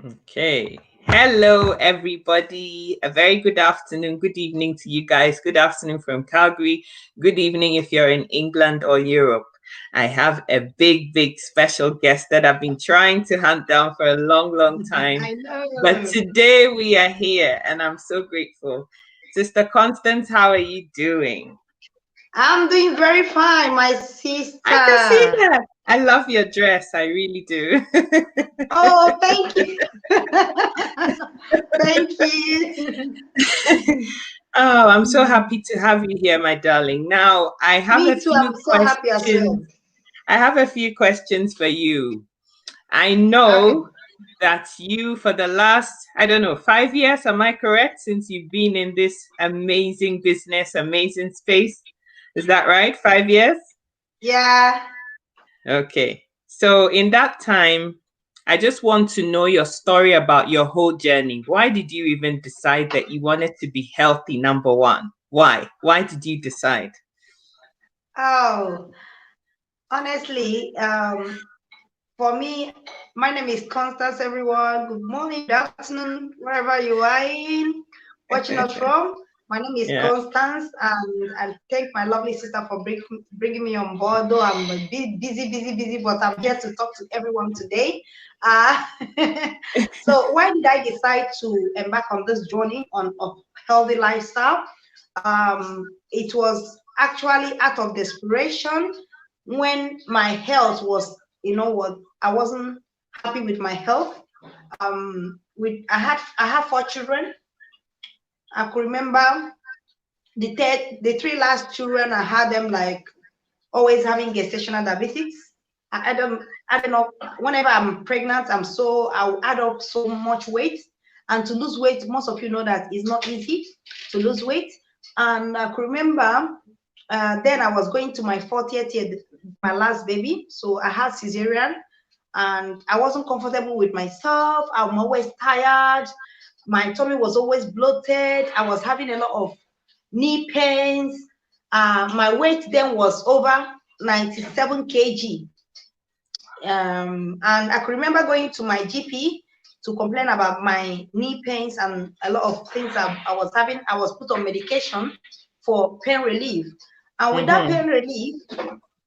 Okay. Hello, everybody. A very good afternoon, good evening to you guys. Good afternoon from Calgary. Good evening if you're in England or Europe. I have a big special guest that I've been trying to hunt down for a long time. I But know. today we are here and I'm so grateful. Sister Constance, how are you doing? I'm doing very fine, my I can see sister. that. I love your dress. I really do. Oh, thank you. Thank you. Oh, I'm so Mm. happy to have you here, my darling. Now, I have a Me too. few I'm so happy as well. questions. I have a few questions for you. I Okay. know that you, for the last, I don't know, 5 years, am I correct? Since you've been in this amazing business, amazing space. Is that right? 5 years? Yeah. Okay. So, in that time, I just want to know your story about your whole journey. Why did you even decide that you wanted to be healthy, number one? Why? Why did you decide? Oh, honestly, for me, my name is Constance, everyone. Good morning, good afternoon, wherever you are in, watching us from. My name is Yeah. Constance, and I thank my lovely sister for bringing me on board. Though I'm a bit busy, but I'm here to talk to everyone today. Uh, so, why did I decide to embark on this journey on a healthy lifestyle? It was actually out of desperation when my health was, what, I wasn't happy with my health. With I have 4 children. I could remember the three last children. I had them like always having gestational diabetes. I don't know. Whenever I'm pregnant, I'll add up so much weight, and to lose weight, most of you know that it's not easy to lose weight. And I could remember then I was going to my 40th year, my last baby. So I had cesarean, and I wasn't comfortable with myself. I'm always tired. My tummy was always bloated. I was having a lot of knee pains. My weight then was over 97 kg. And I could remember going to my GP to complain about my knee pains and a lot of things I was having. I was put on medication for pain relief. And Mm-hmm.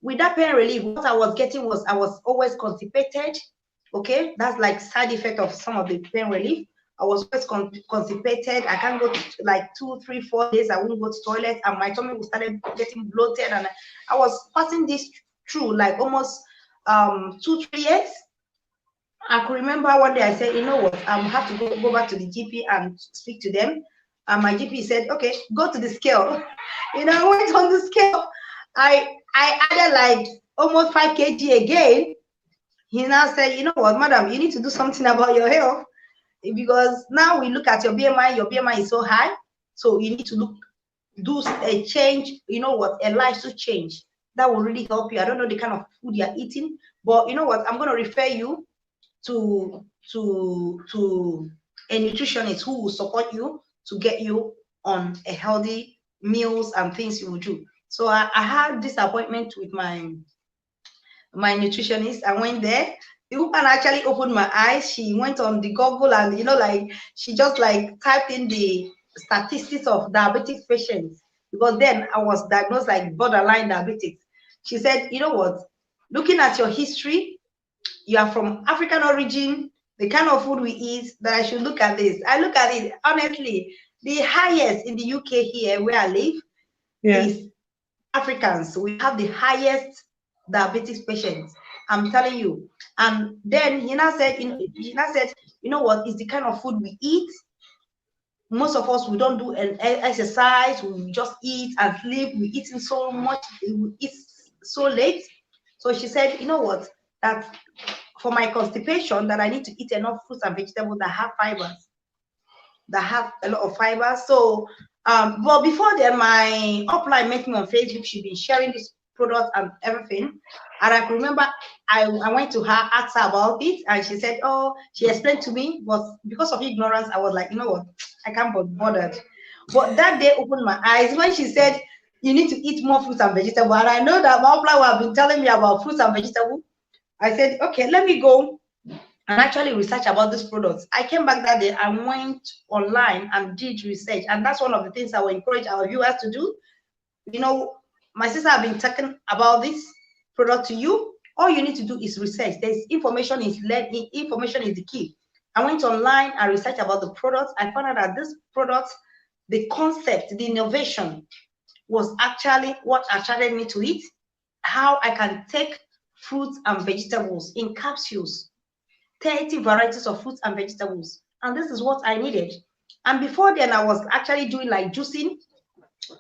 with that pain relief, what I was getting was I was always constipated. Okay, that's like side effect of some of the pain relief. I was always constipated. I can't go to like 2, 3, 4 days. I won't go to toilet, and my tummy started getting bloated. And I was passing this through like almost 2, 3 years. I could remember one day I said, you know what, I have to go back to the GP and speak to them. And my GP said, okay, go to the scale. I went on the scale. I added like almost 5 kg again. He now said, you know what, madam, you need to do something about your health, because now we look at your BMI. Your BMI is so high, so you need to do a change. You know what, a lifestyle change that will really help you. I don't know the kind of food you're eating, but you know what, I'm going to refer you to a nutritionist who will support you to get you on a healthy meals and things you will do. So I had this appointment with my nutritionist. I went there. The woman actually opened my eyes. She went on the Google, and like she just like typed in the statistics of diabetic patients, because then I was diagnosed like borderline diabetic. She said, you know what, looking at your history, you are from African origin, the kind of food we eat, that I should look at this. I look at it honestly. The highest in the UK here where I live Yeah. is Africans. We have the highest diabetes patients. I'm telling you. And then he now said, you know what? It's the kind of food we eat. Most of us, we don't do an exercise. We just eat and sleep. We eating so much. We eat so late. So she said, you know what? That for my constipation, that I need to eat enough fruits and vegetables that have fibers, that have a lot of fiber. So, but before then, my upline met me on Facebook. She's been sharing this product and everything. And I can remember I went to her, asked her about it, and she said, oh, she explained to me, but because of ignorance, I was like, you know what, I can't be bothered. But that day opened my eyes when she said, you need to eat more fruits and vegetables. And I know that my upline have been telling me about fruits and vegetables. I said, okay, let me go and actually research about these products. I came back that day and went online and did research, and that's one of the things I will encourage our viewers to do. You know, my sister have been talking about this product to you. All you need to do is research. There's information is learning. Information is the key. I went online and researched about the products. I found out that this product, the concept, the innovation was actually what attracted me to it. How I can take fruits and vegetables in capsules, 30 varieties of fruits and vegetables. And this is what I needed. And before then, I was actually doing like juicing.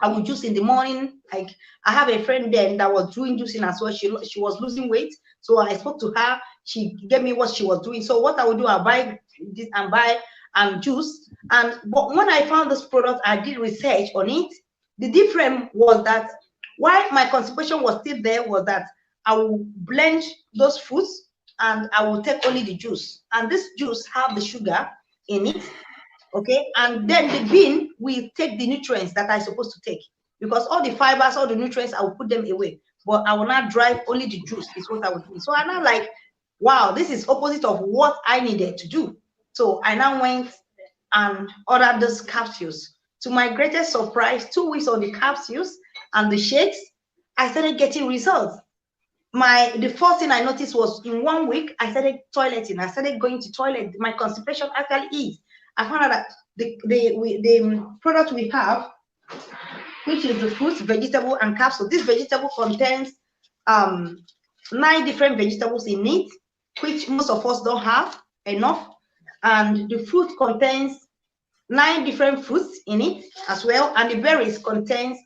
I would juice in the morning. Like I have a friend then that was doing juicing as well. She was losing weight. So I spoke to her. She gave me what she was doing. So what I would do, I buy this and buy and juice. And but when I found this product, I did research on it. The difference was that why my constipation was still there was that I will blend those fruits and I will take only the juice. And this juice have the sugar in it, okay, and then the bean will take the nutrients that I'm supposed to take, because all the fibers, all the nutrients, I will put them away, but I will not drive only the juice is what I would do. So I'm not like, wow, this is opposite of what I needed to do. So I now went and ordered those capsules. To my greatest surprise, 2 weeks on the capsules and the shakes, I started getting results. The first thing I noticed was in 1 week I started toileting. I started going to toilet. My constipation actually eased. I found out that the product we have, which is the fruits, vegetable, and capsule. This vegetable contains 9 different vegetables in it, which most of us don't have enough. And the fruit contains 9 different fruits in it as well. And the berries contains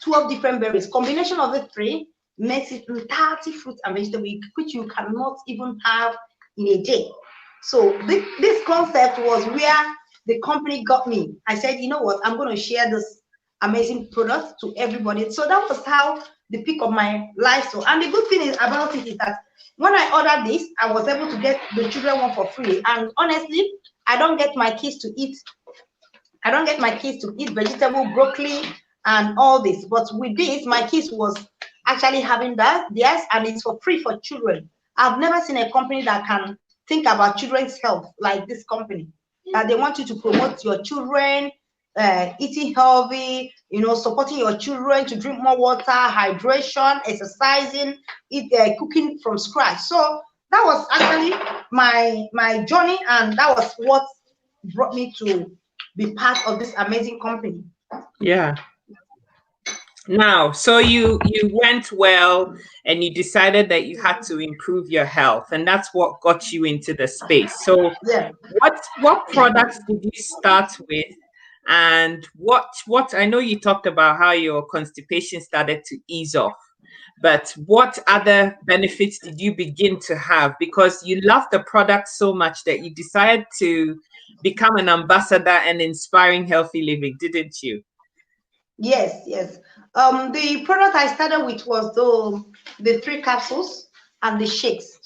12 different berries. Combination of the three makes it 30 fruits and vegetables, which you cannot even have in a day. So this concept was where the company got me. I said, you know what, I'm going to share this amazing product to everybody. So that was how the peak of my life. So, and the good thing is about it is that when I ordered this, I was able to get the children one for free. And honestly, I don't get my kids to eat. I don't get my kids to eat vegetable, broccoli, and all this. But with this, my kids was actually having that, yes, and it's for free for children. I've never seen a company that can think about children's health like this company. That they want you to promote your children, eating healthy, supporting your children to drink more water, hydration, exercising, cooking from scratch. So that was actually my journey, and that was what brought me to be part of this amazing company. Yeah. Now, so you went well and you decided that you had to improve your health, and that's what got you into the space. So Yeah. what products did you start with, and what I know you talked about how your constipation started to ease off, but what other benefits did you begin to have, because you love the product so much that you decided to become an ambassador and inspiring healthy living, didn't you? Yes, yes. The product I started with was the 3 capsules and the shakes.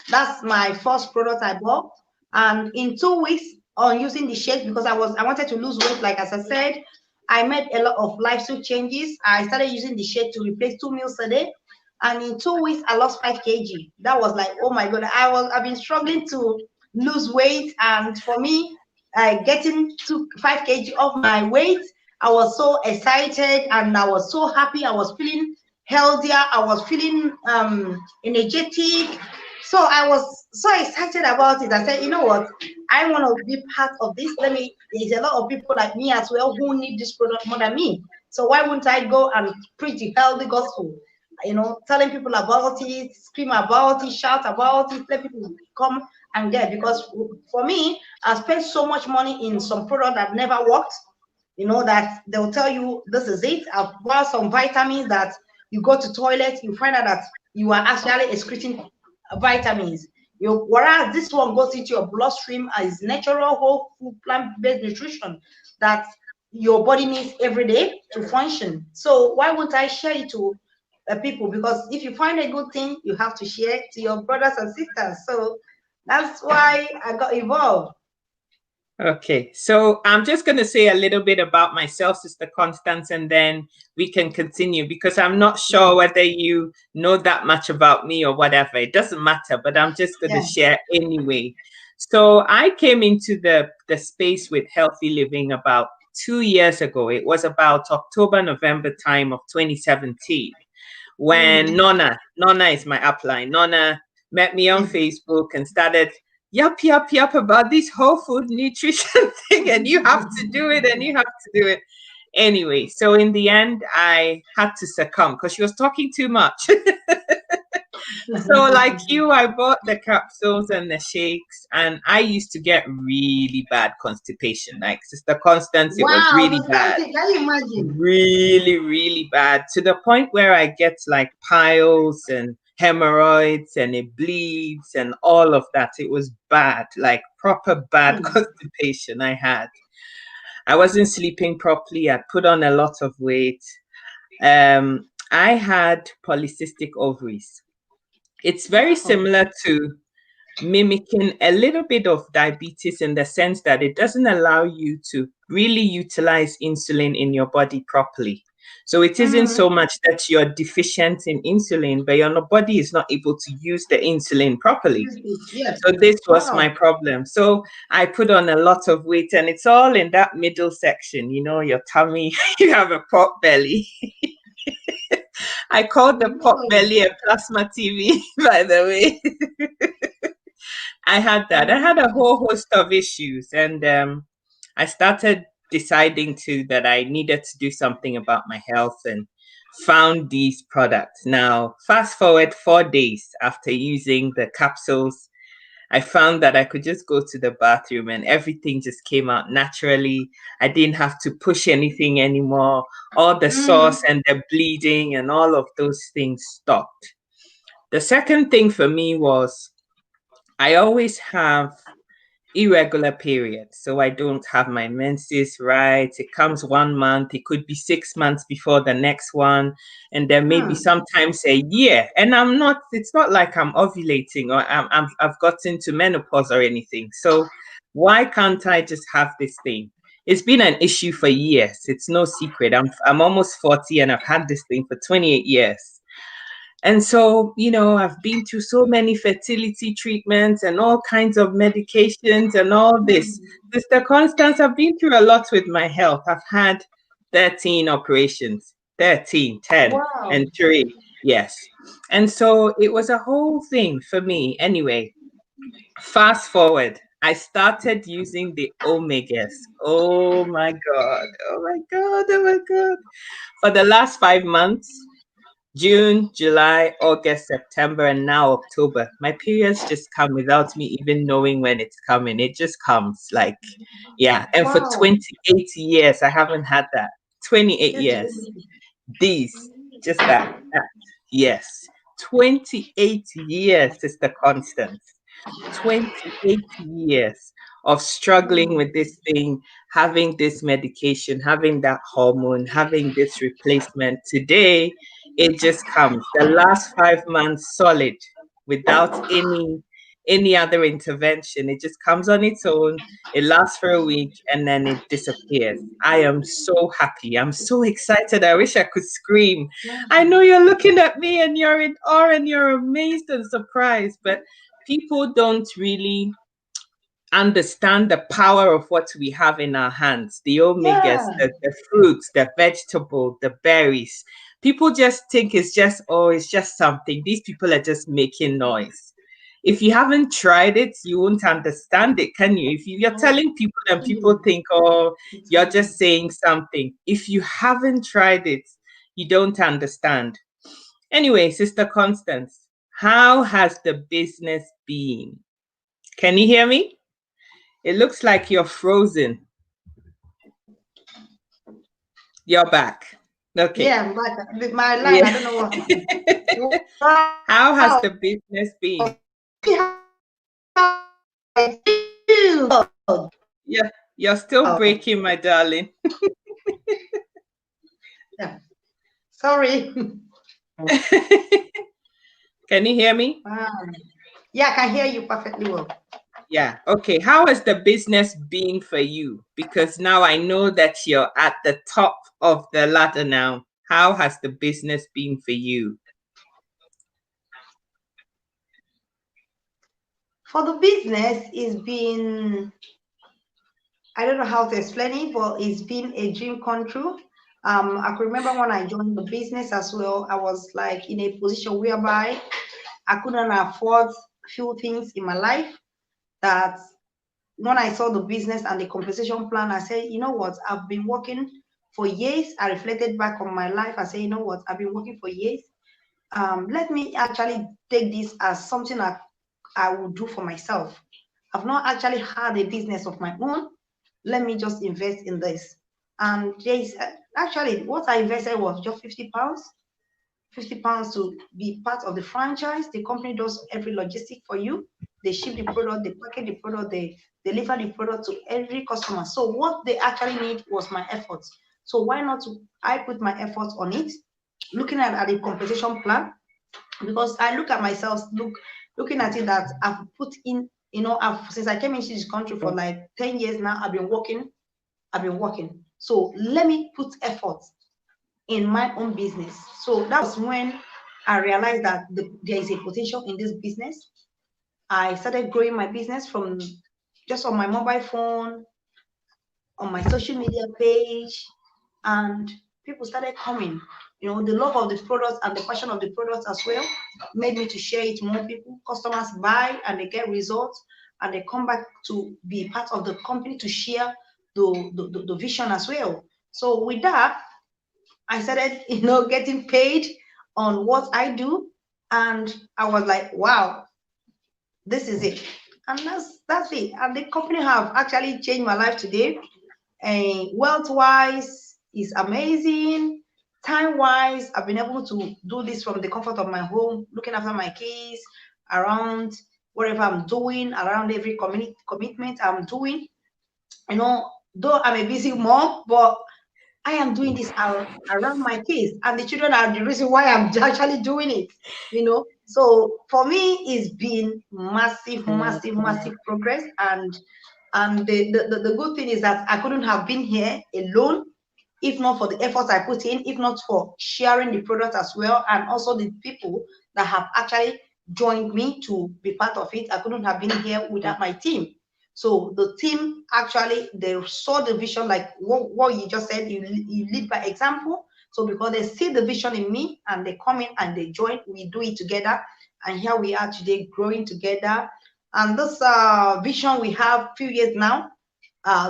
That's my first product I bought. And in 2 weeks on using the shake, because I wanted to lose weight, like as I said, I made a lot of lifestyle changes. I started using the shake to replace 2 meals a day. And in 2 weeks, I lost 5 kg. That was like, oh my God, I've been struggling to lose weight. And for me, getting to 5 kg off my weight, I was so excited and I was so happy. I was feeling healthier. I was feeling energetic. So I was so excited about it. I said, you know what? I want to be part of this. There's a lot of people like me as well who need this product more than me. So why wouldn't I go and preach the healthy gospel? Telling people about it, scream about it, shout about it, let people come and get. Because for me, I spent so much money in some product that never worked. That they'll tell you this is it. I've bought some vitamins that you go to toilet, you find out that you are actually excreting vitamins. Whereas this one goes into your bloodstream as natural whole food plant-based nutrition that your body needs every day to function. So why won't I share it to people? Because if you find a good thing, you have to share it to your brothers and sisters. So that's why I got involved. Okay, so I'm just going to say a little bit about myself, Sister Constance, and then we can continue because I'm not sure Yeah, whether you know that much about me or whatever. It doesn't matter, but I'm just going to yeah. share anyway. So I came into the space with healthy living about 2 years ago. It was about October, November time of 2017 when Mm. Nona is my upline. Nona met me on Facebook and started yap about this whole food nutrition thing, and you have to do it, and you have to do it. Anyway, so in the end, I had to succumb because she was talking too much. So, like you, I bought the capsules and the shakes, and I used to get really bad constipation. Like Sister Constance, it was Wow, really the same bad, thing. Can you imagine? really, really bad to the point where I get like piles and hemorrhoids and it bleeds and all of that. It was bad, like proper bad Mm. constipation I had. I wasn't sleeping properly. I put on a lot of weight. I had polycystic ovaries. It's very Wow. similar to mimicking a little bit of diabetes in the sense that it doesn't allow you to really utilize insulin in your body properly. So it isn't Mm. so much that you're deficient in insulin, but your body is not able to use the insulin properly. Yes. So this was my Wow. problem. So I put on a lot of weight, and it's all in that middle section, your tummy, you have a pot belly. I called the pot No. belly a plasma TV, by the way. I had that. I had a whole host of issues, and I started deciding to that I needed to do something about my health and found these products. Now, fast forward 4 days after using the capsules, I found that I could just go to the bathroom and everything just came out naturally. I didn't have to push anything anymore. All the sauce Mm. and the bleeding and all of those things stopped. The second thing for me was I always have irregular periods. So I don't have my menses right. It comes 1 month, it could be 6 months before the next one, and then maybe Mm. sometimes a year. And it's not like I'm ovulating or I've gotten to menopause or anything. So why can't I just have this thing? It's been an issue for years. It's no secret. I'm almost 40 and I've had this thing for 28 years. And so, I've been through so many fertility treatments and all kinds of medications and all this. Sister Constance, I've been through a lot with my health. I've had 13 operations, 13, 10, Wow. and 3. Yes. And so it was a whole thing for me. Anyway, fast forward, I started using the omegas. Oh my God. Oh my God. Oh my God. For the last 5 months, June, July, August, September, and now October. My periods just come without me even knowing when it's coming. It just comes like, yeah. And for Wow. 28 years, I haven't had that. 28 It's years. really. These, just that. Yes. 28 years, Sister Constance. 28 years of struggling with this thing, having this medication, having that hormone, having this replacement. Today, it just comes. The last 5 months solid without any other intervention. It just comes on its own. It lasts for a week and then it disappears. I am so happy. I'm so excited. I wish I could scream. I know you're looking at me and you're in awe and you're amazed and surprised, but people don't really understand the power of what we have in our hands, the omegas, Yeah. the fruits, the vegetable, the berries. People just think it's just something. These people are just making noise. If you haven't tried it, you won't understand it, can you? If you're telling people and people think, oh, you're just saying something. If you haven't tried it, you don't understand. Anyway, Sister Constance, how has the business been? Can you hear me? It looks like you're frozen. You're back. Okay. Yeah, I'm back. With my line, I Yeah. don't know what happened. Wow. How has the business been? Yeah, you're still breaking, my darling. Yeah. Sorry. Can you hear me? Yeah, I can hear you perfectly well. Yeah. Okay. How has the business been for you? Because now I know that you're at the top of the ladder now. How has the business been for you? For the business, it's been, I don't know how to explain it, but it's been a dream come true. I can remember when I joined the business as well, I was like in a position whereby I couldn't afford few things in my life that when I saw the business and the compensation plan, I said, you know what, I've been working for years. I reflected back on my life. I said, you know what, I've been working for years. Let me actually take this as something that I will do for myself. I've not actually had a business of my own. Let me just invest in this. And there's actually what I invested was just £50. £50 to be part of the franchise. The company does every logistic for you. They ship the product, they package the product, they deliver the product to every customer. So what they actually need was my efforts. So why not I put my efforts on it? Looking at the compensation plan, because I look at myself, looking at it that I've put in, I've since I came into this country for like 10 years now, I've been working. So let me put effort in my own business. So that was when I realized that there is a potential in this business. I started growing my business from just on my mobile phone, on my social media page, and people started coming. The love of the products and the passion of the products as well made me to share it to more people. Customers buy and they get results, and they come back to be part of the company to share the vision as well. So with that, I started, getting paid on what I do, and I was like, wow, this is it. And that's it. And the company have actually changed my life today. And wealth wise is amazing. Time wise, I've been able to do this from the comfort of my home, looking after my kids, around whatever I'm doing, around every commitment I'm doing. Though I'm a busy mom, but I am doing this around my kids, and the children are the reason why I'm actually doing it. So for me, it's been massive, massive, massive progress. And the good thing is that I couldn't have been here alone if not for the efforts I put in, if not for sharing the product as well, and also the people that have actually joined me to be part of it. I couldn't have been here without my team. So the team actually, they saw the vision, like what you just said, you lead by example. So because they see the vision in me and they come in and they join, we do it together. And here we are today growing together. And this vision we have few years now,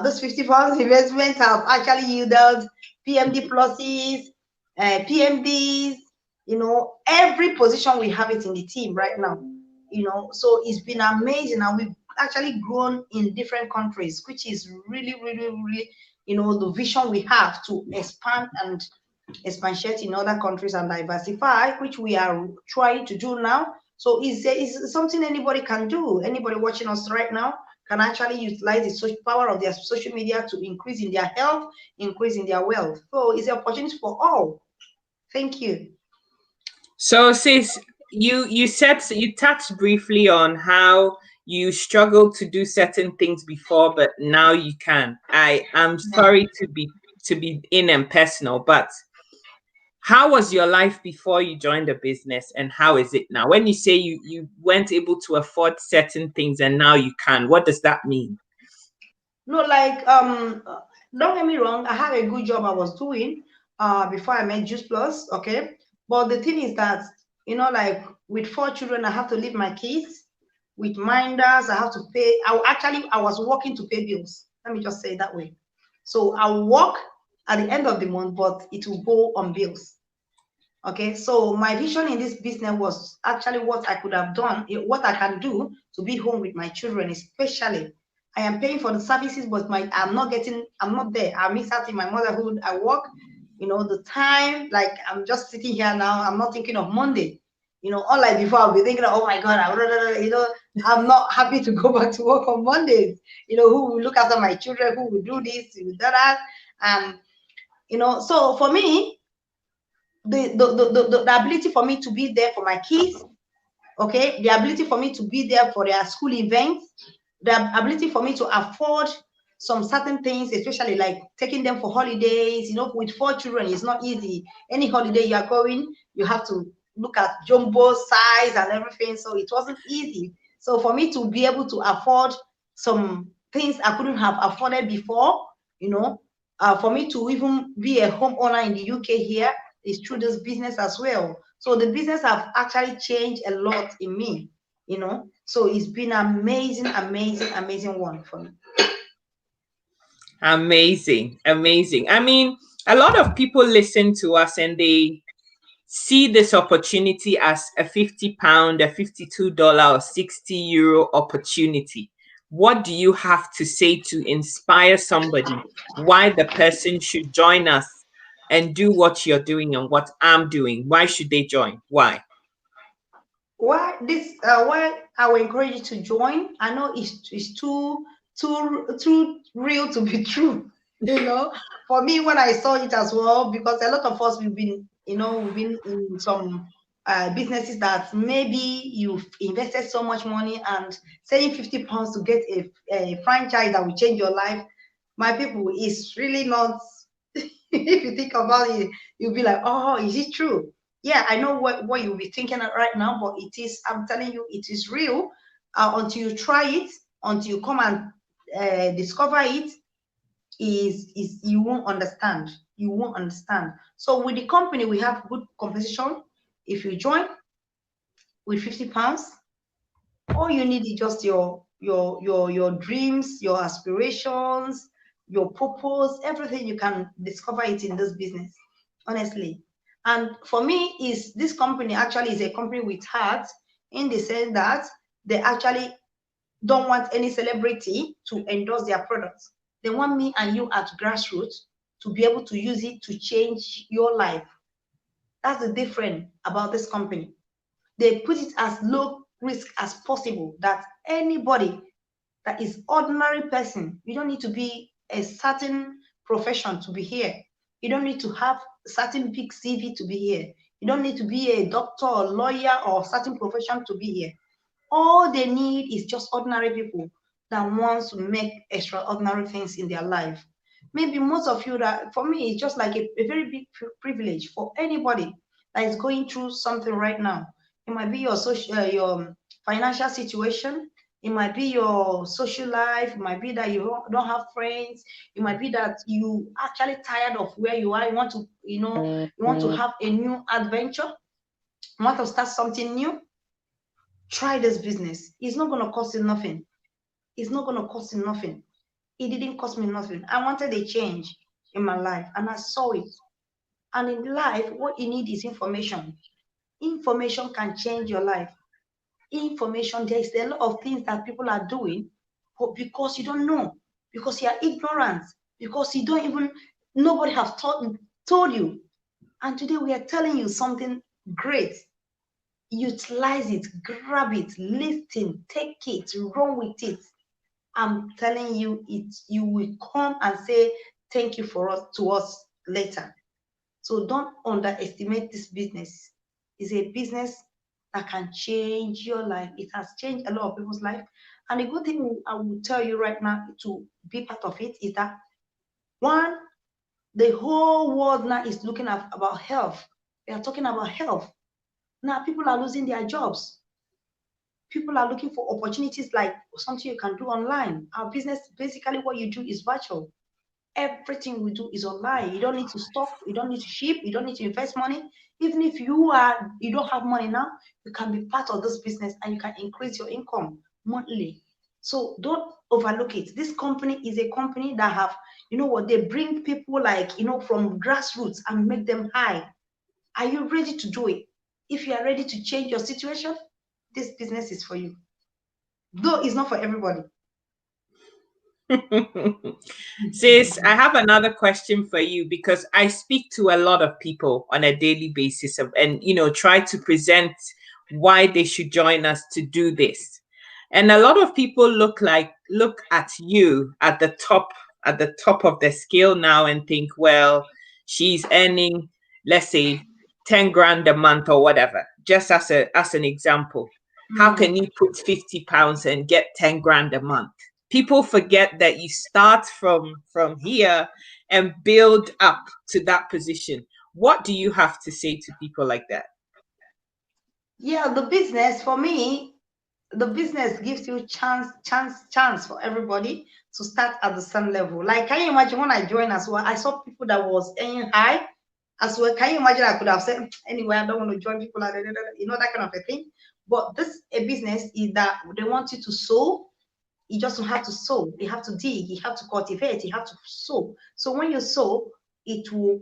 those 50 pounds investment have actually yielded PMD pluses, PMDs, every position we have it in the team right now. So it's been amazing, and we've actually grown in different countries, which is really, really, really, the vision we have to expand and expatiate in other countries and diversify, which we are trying to do now. So it's something anybody can do. Anybody watching us right now can actually utilize the social power of their social media to increase in their health, increase in their wealth. So it's an opportunity for all. Thank you. So, sis, you said, you touched briefly on how you struggled to do certain things before, but now you can. I am sorry to be in and personal, but how was your life before you joined the business, and how is it now? When you say you weren't able to afford certain things and now you can, what does that mean? No, like don't get me wrong, I had a good job I was doing before I met Juice Plus, okay? But the thing is that, like with 4 children, I have to leave my kids with minders, I have to pay. I was working to pay bills. Let me just say it that way. So I'll work at the end of the month, but it will go on bills. Okay, so my vision in this business was actually what I could have done, what I can do to be home with my children, especially. I am paying for the services, but I'm not there. I miss out in my motherhood. I work, the time, like I'm just sitting here now. I'm not thinking of Monday. Unlike before, I'll be thinking, oh my God, I'm not happy to go back to work on Mondays. Who will look after my children? Who will do this? Who will do that? And, so for me, the ability for me to be there for my kids, okay, the ability for me to be there for their school events, the ability for me to afford some certain things, especially like taking them for holidays. With 4 children, it's not easy. Any holiday you are going, you have to look at jumbo size and everything. So it wasn't easy. So for me to be able to afford some things I couldn't have afforded before, for me to even be a homeowner in the UK here is through this business as well. So the business have actually changed a lot in me. So it's been amazing, amazing, amazing one for me. Amazing, amazing. I mean, a lot of people listen to us and they see this opportunity as a £50, a $52, or €60 opportunity. What do you have to say to inspire somebody why the person should join us and do what you're doing and what I'm doing? Why should they join? Why? Why I will encourage you to join. I know it's too real to be true. For me, when I saw it as well, because a lot of us we've been in some businesses that maybe you've invested so much money, and saying £50 to get a franchise that will change your life, my people, is really not. If you think about it, you'll be like, oh, is it true? Yeah, I know what you'll be thinking right now, but I'm telling you, it is real. Until you try it, until you come and discover it, is you won't understand. You won't understand. So with the company, we have good compensation. If you join with £50, all you need is just your dreams, your aspirations, your purpose, everything. You can discover it in this business, honestly. And for me, is this company actually is a company with heart, in the sense that they actually don't want any celebrity to endorse their products. They want me and you at grassroots to be able to use it to change your life. That's the difference about this company. They put it as low risk as possible, that anybody that is ordinary person, you don't need to be a certain profession to be here. You don't need to have a certain big CV to be here. You don't need to be a doctor or lawyer or certain profession to be here. All they need is just ordinary people that wants to make extraordinary things in their life. Maybe most of you, that for me, it's just like a very big privilege for anybody that is going through something right now. It might be your your financial situation. It might be your social life. It might be that you don't have friends. It might be that you actually tired of where you are. You want to have a new adventure. You want to start something new. Try this business. It's not going to cost you nothing. It's not going to cost you nothing. It didn't cost me nothing. I wanted a change in my life and I saw it. And in life, what you need is information. Information can change your life. Information, there is a lot of things that people are doing, but because you don't know, because you are ignorant, because you don't even, nobody have told you. And today we are telling you something great. Utilize it, grab it, listen, take it, run with it. I'm telling you, you will come and say thank you for us to us later. So don't underestimate this business. It's a business that can change your life. It has changed a lot of people's life. And the good thing I will tell you right now to be part of it is that, one, the whole world now is looking at about health. They are talking about health. Now people are losing their jobs. People are looking for opportunities like something you can do online. Our business, basically what you do is virtual. Everything we do is online. You don't need to stock, you don't need to ship, you don't need to invest money. Even if you don't have money now, you can be part of this business and you can increase your income monthly. So don't overlook it. This company is a company that have, they bring people like, from grassroots and make them high. Are you ready to do it? If you are ready to change your situation, this business is for you. Though it's not for everybody. Sis, I have another question for you because I speak to a lot of people on a daily basis and try to present why they should join us to do this. And a lot of people look at you at the top of the scale now and think, well, she's earning, let's say, 10 grand a month or whatever, just as an example. How can you put £50 and get 10 grand a month? People forget that you start from here and build up to that position. What do you have to say to people like that? Yeah, the business for me, the business gives you chance for everybody to start at the same level. Like, can you imagine when I joined as well? I saw people that was earning high as well. Can you imagine? I could have said, anyway, I don't want to join people like that, you know, that kind of a thing. But this a business is that they want you to sow. You just don't have to sow. You have to dig. You have to cultivate. You have to sow. So when you sow, it will,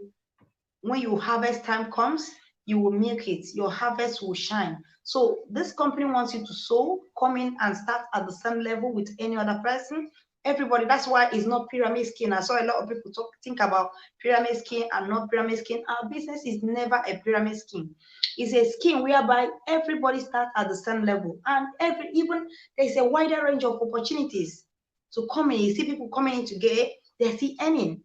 when your harvest time comes, you will milk it. Your harvest will shine. So this company wants you to sow, come in and start at the same level with any other person. Everybody, that's why it's not pyramid scheme. I saw a lot of people think about pyramid scheme and not pyramid scheme. Our business is never a pyramid scheme. It's a scheme whereby everybody starts at the same level, and even there's a wider range of opportunities to come in. You see people coming in to get, they're still earning,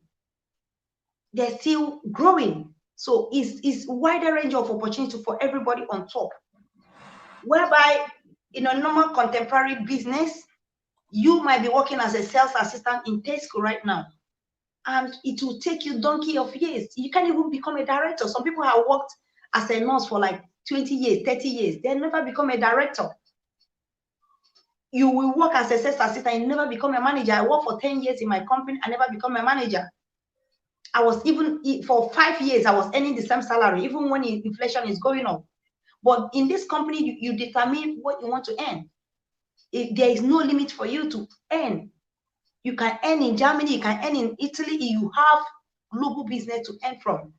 they're still growing. So it's wider range of opportunity for everybody on top. Whereby in a normal contemporary business, you might be working as a sales assistant in Tesco right now, and it will take you donkey of years. You can't even become a director. Some people have worked as a nurse for like 20 years, 30 years. They never become a director. You will work as a sales assistant and never become a manager. I worked for 10 years in my company. I never become a manager. I was even for 5 years, I was earning the same salary, even when inflation is going up. But in this company, you determine what you want to earn. There is no limit for you to earn. You can earn in Germany, you can earn in Italy. You have global business to earn from.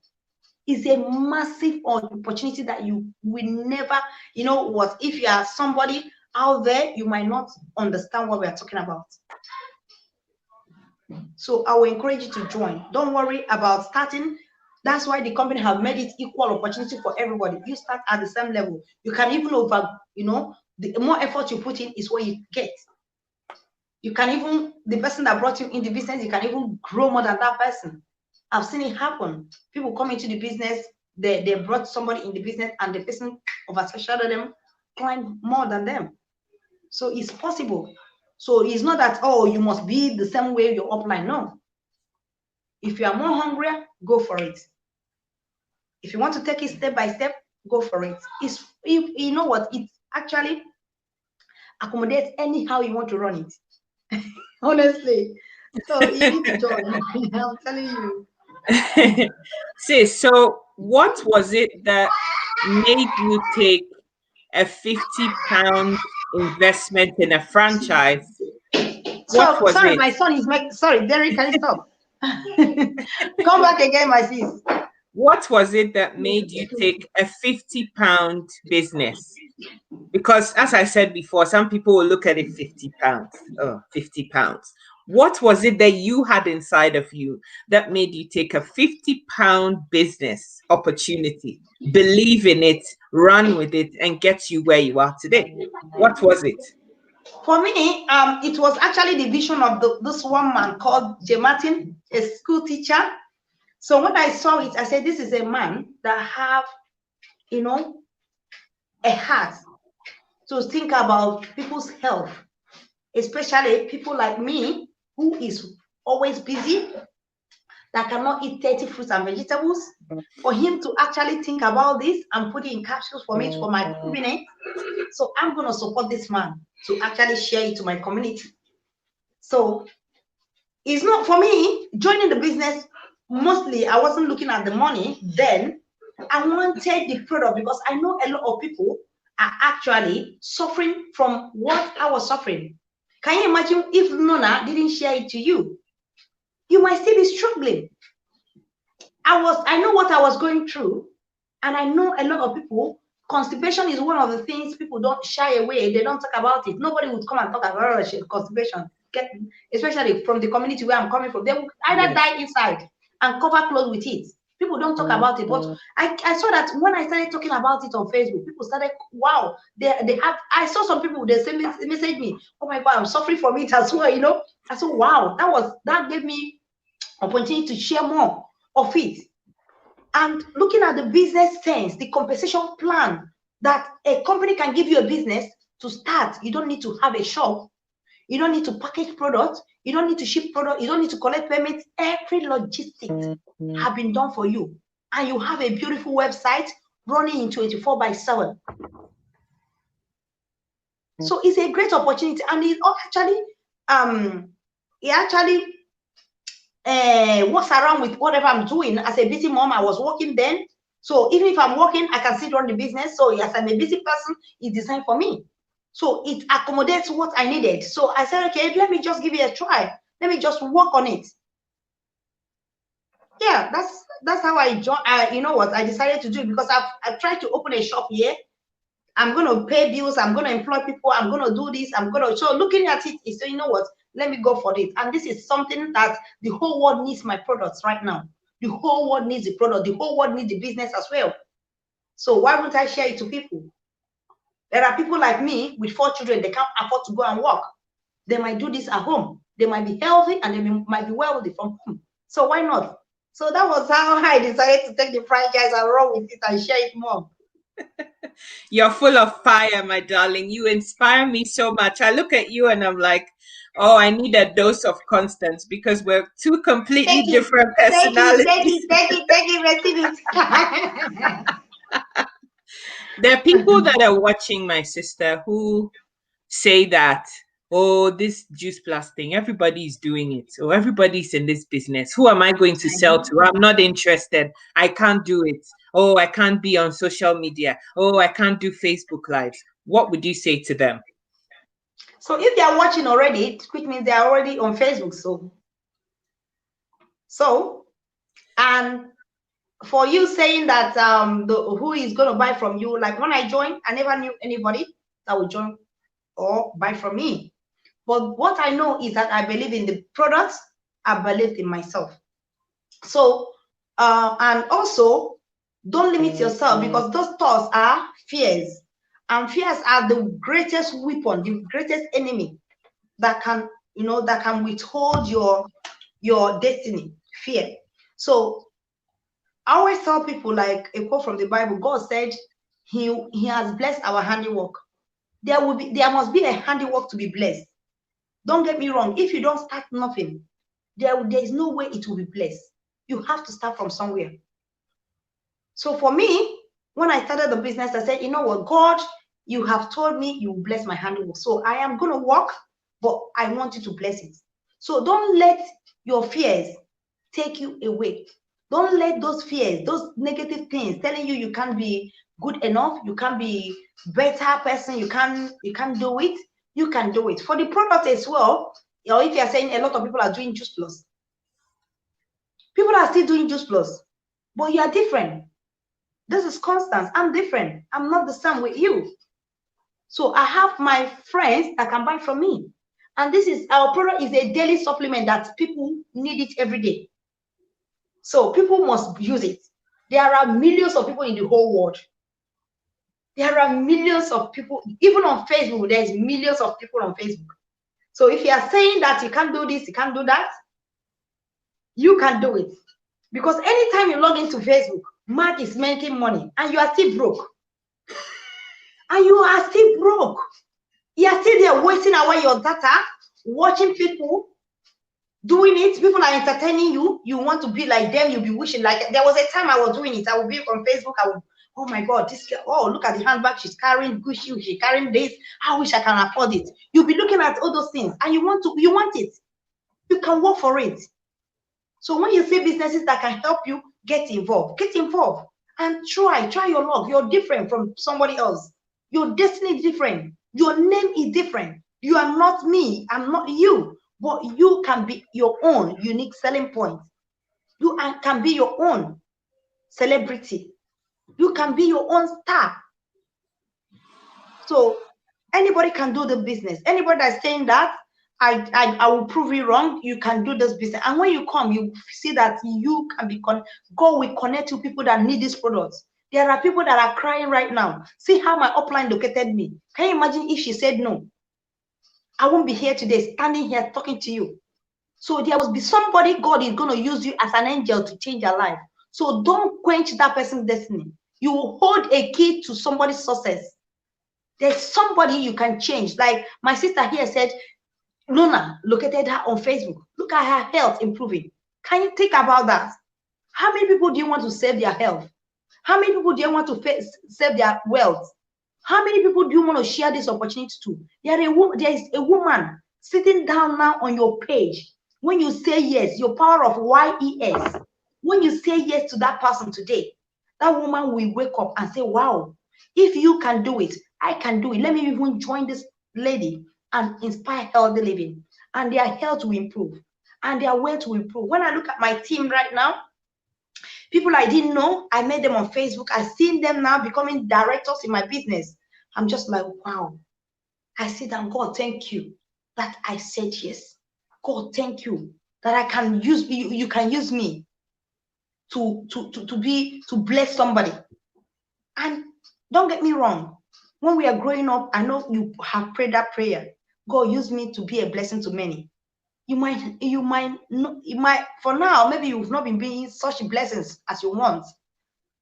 It's a massive opportunity that you will never, you know what, if you are somebody out there, you might not understand what we are talking about. So I will encourage you to join. Don't worry about starting. That's why the company have made it equal opportunity for everybody. You start at the same level. You can even the more effort you put in is what you get. You can even, the person that brought you in the business, you can even grow more than that person. I've seen it happen. People come into the business, they brought somebody in the business, and the person overshadowed them, climbed more than them. So it's possible. So it's not that, oh, you must be the same way your upline. No. If you are more hungry, go for it. If you want to take it step by step, go for it. You know what? It actually accommodates anyhow you want to run it. Honestly. So you need to join. I'm telling you. Sis, so what was it that made you take a £50 investment in a franchise? What So was sorry, it? my son is making. Sorry, Derek, can you stop? Come back again, my sis. What was it that made you take a £50 business? Because as I said before, some people will look at it £50. Oh, £50. What was it that you had inside of you that made you take a £50 business opportunity, believe in it, run with it, and get you where you are today? What was it? For me, it was actually the vision of this one man called J. Martin, a school teacher. So when I saw it, I said, this is a man that have, a heart to think about people's health, especially people like me, who is always busy, that cannot eat 30 fruits and vegetables. For him to actually think about this and put it in capsules for me for my convenience. So I'm going to support this man to actually share it to my community. So it's not for me joining the business. Mostly, I wasn't looking at the money then. I wanted the product because I know a lot of people are actually suffering from what I was suffering. Can you imagine if Nona didn't share it to you? You might still be struggling. I know what I was going through, and I know a lot of people. Constipation is one of the things people don't shy away. They don't talk about it. Nobody would come and talk about constipation, especially from the community where I'm coming from. They would either die inside and cover clothes with it. People don't talk about it. But I saw that when I started talking about it on Facebook, people started, wow, they have. I saw some people, they message me, oh my God, I'm suffering from it as well. I said, wow, that gave me opportunity to share more of it. And looking at the business sense, the compensation plan that a company can give you a business to start, you don't need to have a shop. You don't need to package products. You don't need to ship product. You don't need to collect payments. Every logistics have been done for you. And you have a beautiful website running in 24/7. So it's a great opportunity. And it actually works around with whatever I'm doing. As a busy mom, I was working then. So even if I'm working, I can still run the business. So yes, I'm a busy person. It's designed for me. So it accommodates what I needed. So I said, okay, let me just give it a try. Let me just work on it. Yeah, that's how I joined. You know what? I decided to do it because I've tried to open a shop here. I'm going to pay bills. I'm going to employ people. I'm going to do this. So looking at it, is, you know what? Let me go for it. And this is something that the whole world needs my products right now. The whole world needs the product. The whole world needs the business as well. So why wouldn't I share it to people? There are people like me with 4 children. They can't afford to go and work. They might do this at home. They might be healthy and they might be wealthy from home. So why not? So that was how I decided to take the franchise and run with it and share it more. You're full of fire, my darling. You inspire me so much. I look at you and I'm like, oh, I need a dose of Constance because we're two completely Take it, different take it, take personalities. it, take it, take it, receive it. There are people that are watching my sister who say that, oh, this juice plus thing, everybody's doing it. Or everybody's in this business. Who am I going to sell to? I'm not interested. I can't do it. Oh, I can't be on social media. Oh, I can't do Facebook Lives. What would you say to them? So if they are watching already, which means they are already on Facebook. So and for you saying that who is going to buy from you, like when I joined, I never knew anybody that would join or buy from me. But what I know is that I believe in the products. I believe in myself. So and also don't limit yourself, because those thoughts are fears, and fears are the greatest weapon, the greatest enemy that can, that can withhold your destiny. Fear. So I always tell people, like a quote from the Bible, God said he has blessed our handiwork. There must be a handiwork to be blessed. Don't get me wrong. If you don't start nothing, there is no way it will be blessed. You have to start from somewhere. So for me, when I started the business, I said, you know what, God, you have told me you will bless my handiwork. So I am going to work, but I want you to bless it. So don't let your fears take you away. Don't let those fears, those negative things telling you can't be good enough, you can't be better person, you can't do it. You can do it. For the product as well, or if you are saying a lot of people are doing Juice Plus, people are still doing Juice Plus, but you are different. This is Constance. I'm different. I'm not the same with you. So I have my friends that can buy from me. And this is, our product is a daily supplement that people need it every day. So people must use it. There are millions of people in the whole world. There are millions of people, even on Facebook, there's millions of people on Facebook. So if you are saying that you can't do this, you can't do that, you can do it. Because anytime you log into Facebook, Mark is making money and you are still broke. And you are still broke. You are still there wasting away your data, watching people doing it. People are entertaining you. You want to be like them. You'll be wishing. Like, there was a time I was doing it. I would be on Facebook. I would, oh my God, this girl, oh, look at the handbag she's carrying, Gucci, she's carrying this. I wish I can afford it. You'll be looking at all those things and you want it. You can work for it. So when you see businesses that can help you, get involved and try your luck. You're different from somebody else. Your destiny is different. Your name is different. You are not me. I'm not you. But you can be your own unique selling point. You can be your own celebrity. You can be your own star. So anybody can do the business. Anybody that's saying that, I will prove you wrong. You can do this business. And when you come, you see that you can be God will connect to people that need these products. There are people that are crying right now. See how my upline located me. Can you imagine if she said no? I won't be here today, standing here talking to you. So there must be somebody God is going to use you as an angel to change your life. So don't quench that person's destiny. You will hold a key to somebody's success. There's somebody you can change. Like my sister here said, Luna located her on Facebook. Look at her health improving. Can you think about that? How many people do you want to save their health? How many people do you want to save their wealth? How many people do you want to share this opportunity to? There is a woman sitting down now on your page. When you say yes, your power of YES, when you say yes to that person today, that woman will wake up and say, wow, if you can do it, I can do it. Let me even join this lady and inspire healthy living. And their health will improve and their wealth will improve. When I look at my team right now, people I didn't know, I met them on Facebook. I've seen them now becoming directors in my business. I'm just like, wow. I said, and God, thank you that I said yes. God, thank you that I can use you. You can use me to bless somebody. And don't get me wrong. When we are growing up, I know you have prayed that prayer. God, use me to be a blessing to many. You might, for now, maybe you've not been being such blessings as you want.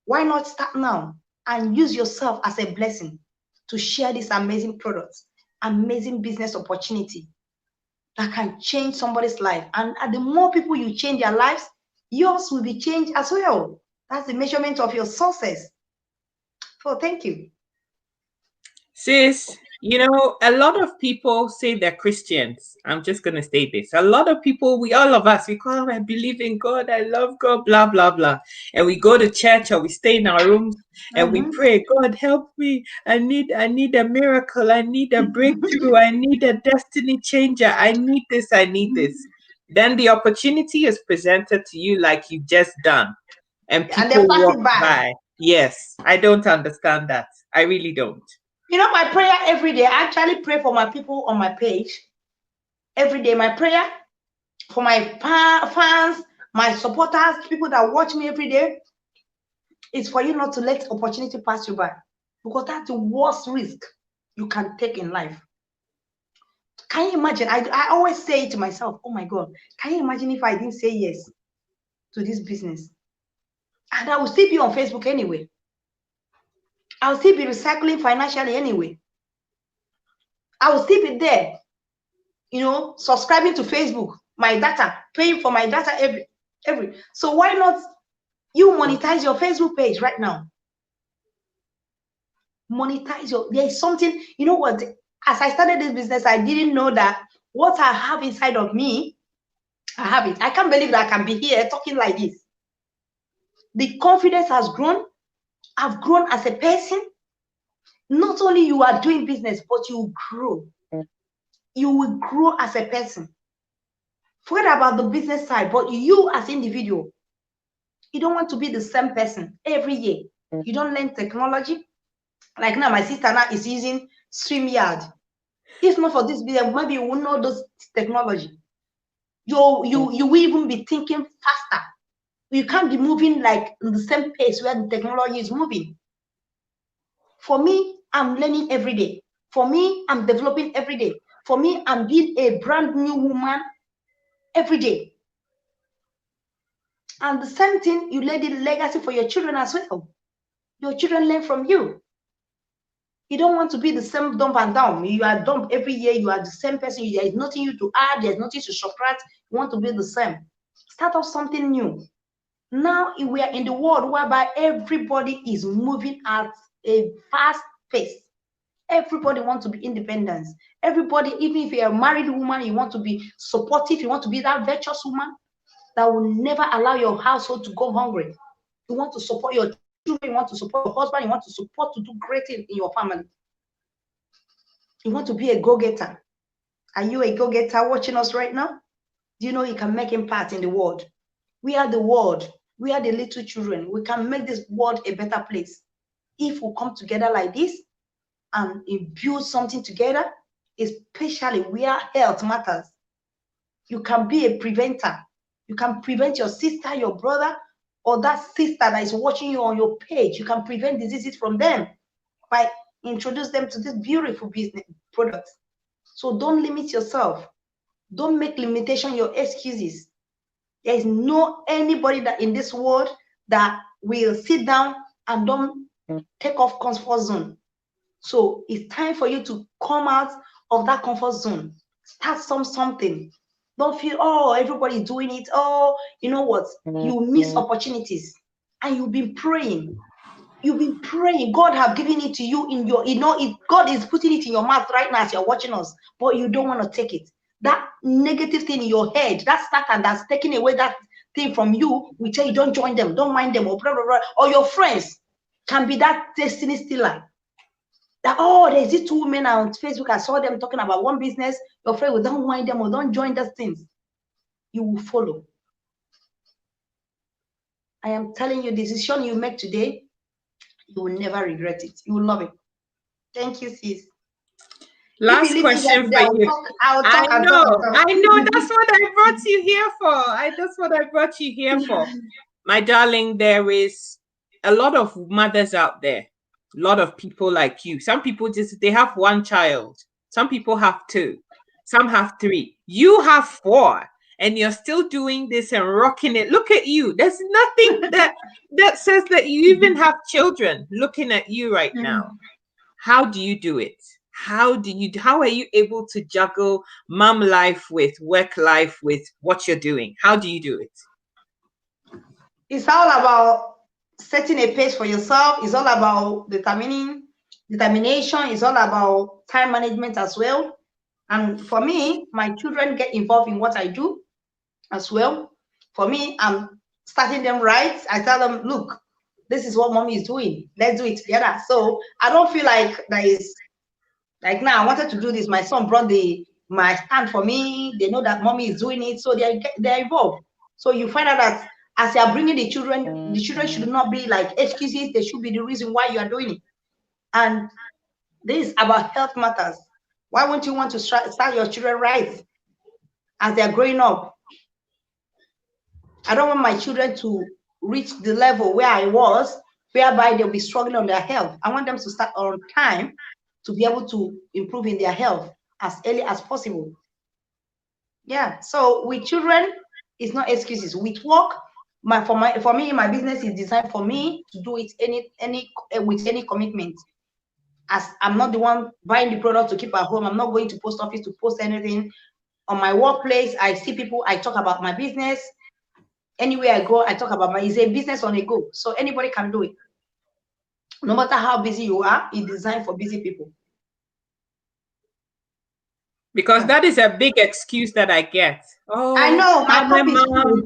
Why not start now and use yourself as a blessing to share this amazing products, amazing business opportunity that can change somebody's life. And the more people you change their lives, yours will be changed as well. That's the measurement of your success. So thank you. Sis, a lot of people say they're Christians. I'm just going to say this. A lot of people, all of us, we call, I believe in God, I love God, blah, blah, blah. And we go to church or we stay in our rooms and we pray, God, help me. I need a miracle. I need a breakthrough. I need a destiny changer. I need this. I need this. Then the opportunity is presented to you like you've just done. And And they people pass walk it by. by. Yes, I don't understand that. I really don't. You know, my prayer every day, I actually pray for my people on my page. Every day, my prayer for my fans, my supporters, people that watch me every day, is for you not to let opportunity pass you by. Because that's the worst risk you can take in life. Can you imagine? I always say to myself, oh my God, can you imagine if I didn't say yes to this business? And I will still be on Facebook anyway. I will still be recycling financially anyway. I will still be there, subscribing to Facebook, my data, paying for my data every. So why not you monetize your Facebook page right now? There's something, you know what? As I started this business, I didn't know that what I have inside of me, I have it. I can't believe that I can be here talking like this. The confidence has grown. I've grown as a person. Not only you are doing business, but you grow. You will grow as a person. Forget about the business side, but you as individual, you don't want to be the same person every year. You don't learn technology. Like now, my sister now is using StreamYard. If not for this video, maybe you won't know those technology. You will even be thinking faster. You can't be moving like in the same pace where the technology is moving. For me, I'm learning every day. For me, I'm developing every day. For me, I'm being a brand new woman every day. And the same thing, you lay the legacy for your children as well. Your children learn from you. You don't want to be the same dump and down. You are dump every year. You are the same person. There is nothing you to add. There's nothing to subtract. You want to be the same. Start off something new. Now we are in the world whereby everybody is moving at a fast pace. Everybody wants to be independent. Everybody, even if you're a married woman, you want to be supportive. You want to be that virtuous woman that will never allow your household to go hungry. You want to support your children. You want to support your husband. You want to support to do great things in your family. You want to be a go-getter. Are you a go-getter watching us right now? Do you know you can make impact in the world? We are the world. We are the little children. We can make this world a better place if we come together like this and build something together, especially where health matters. You can be a preventer. You can prevent your sister, your brother, or that sister that is watching you on your page. You can prevent diseases from them by introduce them to this beautiful business products. So don't limit yourself. Don't make limitation your excuses. There is no anybody that in this world that will sit down and don't take off comfort zone. So it's time for you to come out of that comfort zone. Start something. Don't feel, oh, everybody's doing it. Oh, you know what? You miss opportunities. And you've been praying. You've been praying. God have given it to you in your, God is putting it in your mouth right now as you're watching us, but you don't want to take it. That negative thing in your head, that Satan that's taking away that thing from you, we tell you don't join them, don't mind them, or blah, blah, blah. Or your friends can be that destiny stealer. That, oh, there's these two women on Facebook, I saw them talking about one business. Your friend will don't mind them or don't join those things. You will follow. I am telling you, the decision you make today, you will never regret it. You will love it. Thank you, sis. If you Last leave me here question today, for you. I'll I talk and talk know, and talk. I know. That's what I brought you here for. That's what I brought you here for. My darling, there is a lot of mothers out there, a lot of people like you. Some people just, they have one child. Some people have two. Some have three. You have four. And you're still doing this and rocking it. Look at you. There's nothing that says that you even have children looking at you right now. How do you do it? How are you able to juggle mom life with work life with what you're doing? How do you do it? It's all about setting a pace for yourself. It's all about determination. It's all about time management as well. And for me, my children get involved in what I do as well. For me, I'm starting them right. I tell them, look, this is what mommy is doing. Let's do it together. So I don't feel like there is, like, now I wanted to do this. My son brought my stand for me. They know that mommy is doing it, so they're involved. So you find out that as you are bringing the children should not be like excuses. They should be the reason why you are doing it. And this is about health matters. Why won't you want to start your children right as they're growing up? I don't want my children to reach the level where I was, whereby they'll be struggling on their health. I want them to start on time to be able to improve in their health as early as possible. Yeah. So with children, it's not excuses. With work, for me, my business is designed for me to do it with any commitment. As I'm not the one buying the product to keep at home, I'm not going to post office to post anything. On my workplace, I see people, I talk about my business. Anywhere I go, I talk about it's a business on a go. So anybody can do it. No matter how busy you are, it's designed for busy people. Because that is a big excuse that I get. Oh, I know, my I'm a cup is mom. full.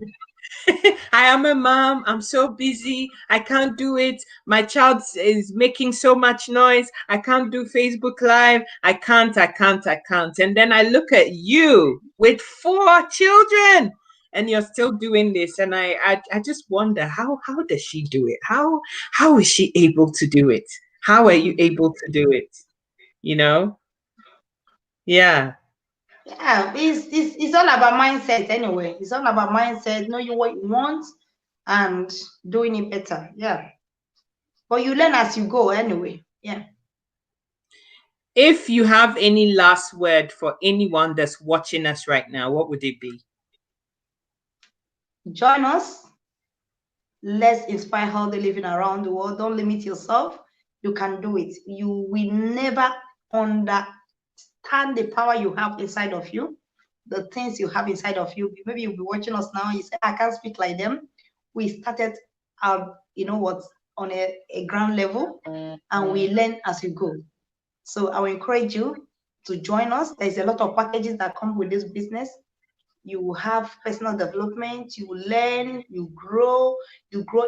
I am a mom. I'm so busy. I can't do it. My child is making so much noise. I can't do Facebook Live. I can't. And then I look at you with 4 children and you're still doing this. And I just wonder, how does she do it? How is she able to do it? How are you able to do it? You know? Yeah. Yeah, it's all about mindset anyway. It's all about mindset, knowing what you want and doing it better. Yeah. But you learn as you go anyway. Yeah. If you have any last word for anyone that's watching us right now, what would it be? Join us. Let's inspire healthy living around the world. Don't limit yourself. You can do it. You will never understand the power you have inside of you, the things you have inside of you. Maybe you'll be watching us now. You say, I can't speak like them. We started on a ground level, and we learn as we go. So I will encourage you to join us. There's a lot of packages that come with this business. You will have personal development, you will learn, you grow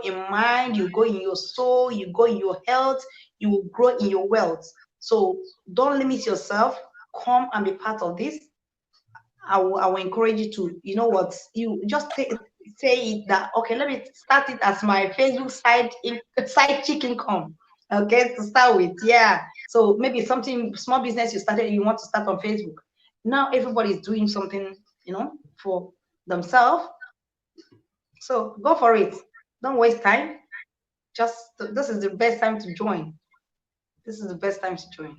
in mind, you grow in your soul, you grow in your health, you will grow in your wealth. So don't limit yourself. Come and be part of this. I will encourage you to, you just say it that, okay, let me start it as my Facebook side chick income. Okay, to start with. Yeah. So maybe something small business you started, you want to start on Facebook. Now everybody is doing something, for themselves. So go for it. Don't waste time. This is the best time to join. This is the best time to join.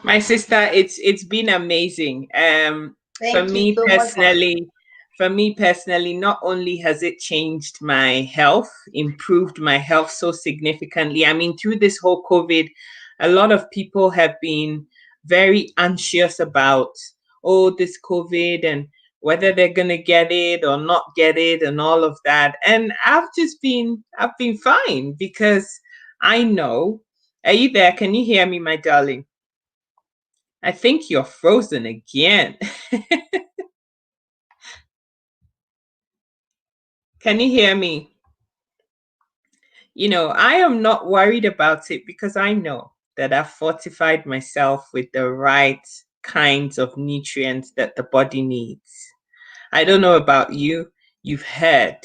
My sister, it's been amazing. Thank you so much For me personally, not only has it changed my health, improved my health so significantly. I mean, through this whole COVID, A lot of people have been very anxious about, oh, this COVID and whether they're going to get it or not get it and all of that. And I've been fine because I know. Are you there? Can you hear me, my darling? I think you're frozen again. Can you hear me? I am not worried about it because I know that I've fortified myself with the right kinds of nutrients that the body needs. I don't know about you. You've heard.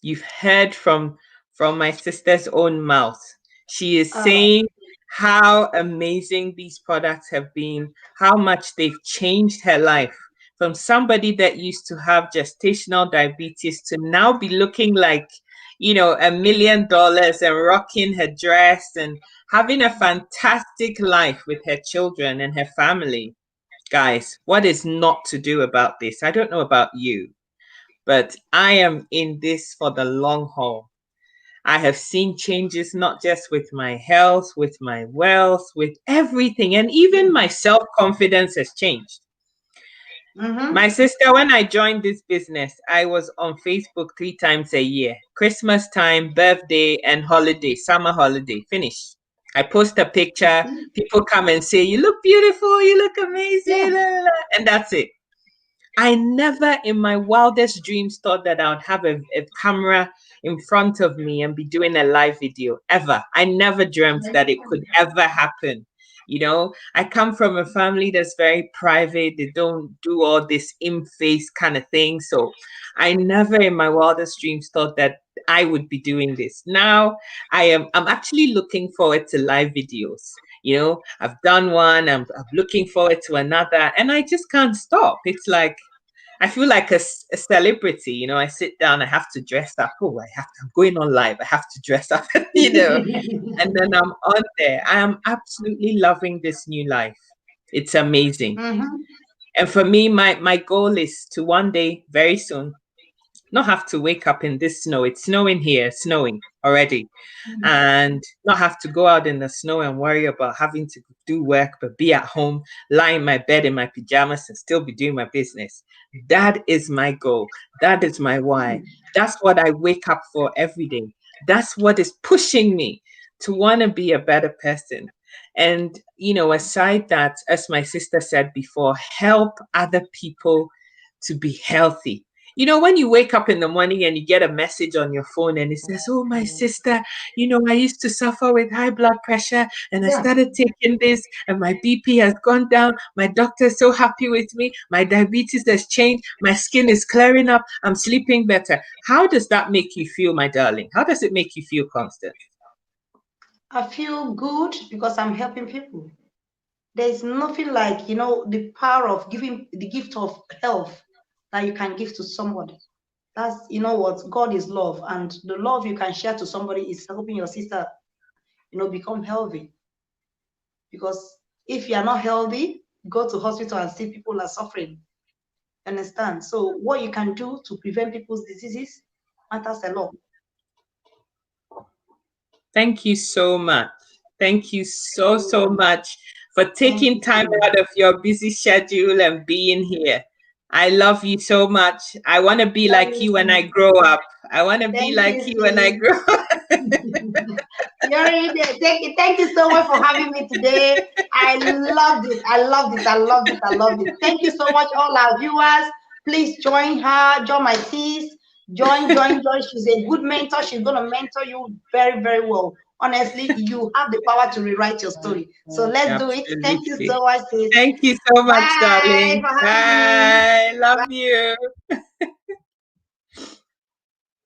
You've heard from my sister's own mouth. She is Oh, saying how amazing these products have been, how much they've changed her life. From somebody that used to have gestational diabetes to now be looking like, $1 million and rocking her dress and having a fantastic life with her children and her family. Guys, what is not to do about this? I don't know about you, but I am in this for the long haul. I have seen changes not just with my health, with my wealth, with everything, and even my self confidence has changed. mm-hmm. My sister, when I joined this business, I was on Facebook 3 times a year: Christmas time, birthday, and holiday, summer holiday. Finish. I post a You picture, see? people come and say, "You look beautiful, you look Yeah. amazing," la, la, la, and that's it. I never in my wildest dreams thought that I would have a camera in front of me and be doing a live video ever. I never dreamt that it could ever happen. I come from a family that's very private. They don't do all this in face kind of thing. So I never in my wildest dreams thought that I would be doing this. Now I'm actually looking forward to live videos. I've done one, I'm looking forward to another, and I just can't stop. It's like I feel like a celebrity. I sit down, I have to dress up. Oh, I'm going on live, I have to dress up, and then I'm on there. I am absolutely loving this new life. It's amazing. Mm-hmm. And for me, my goal is to one day, very soon, not have to wake up in this snow. It's snowing here, snowing already, and not have to go out in the snow and worry about having to do work, but be at home, lie in my bed in my pajamas and still be doing my business. That is my goal. That is my why. That's what I wake up for every day. That's what is pushing me to want to be a better person. And, aside that, as my sister said before, help other people to be healthy. When you wake up in the morning and you get a message on your phone and it says, "Oh, my sister, I used to suffer with high blood pressure and I Yeah. started taking this and my BP has gone down. My doctor is so happy with me. My diabetes has changed. My skin is clearing up. I'm sleeping better." How does that make you feel, my darling? How does it make you feel, Constance? I feel good because I'm helping people. There's nothing like, the power of giving the gift of health that you can give to somebody. That's, what God is love, and the love you can share to somebody is helping your sister, become healthy. Because if you are not healthy, go to hospital and see people are suffering. Understand? So what you can do to prevent people's diseases matters a lot. Thank you so much. Thank you so, so Mm, much for thank taking you time too. out of your busy schedule and being here. I love you so much. I want to be Love like you you when I too. grow up. I want to be Thank like you, you when I sis. grow up. You're already there. Thank you so much for having me today. I loved it. I loved it. I loved it. I loved it. Thank you so much, all our viewers. Please join her, join my sis. Join. She's a good mentor. She's gonna mentor you very, very well. Honestly, you have the power to rewrite your story. So let's do it. Thank you Absolutely. so much, sis. Thank you so much, Bye darling. for having me. Bye. Love Bye. you.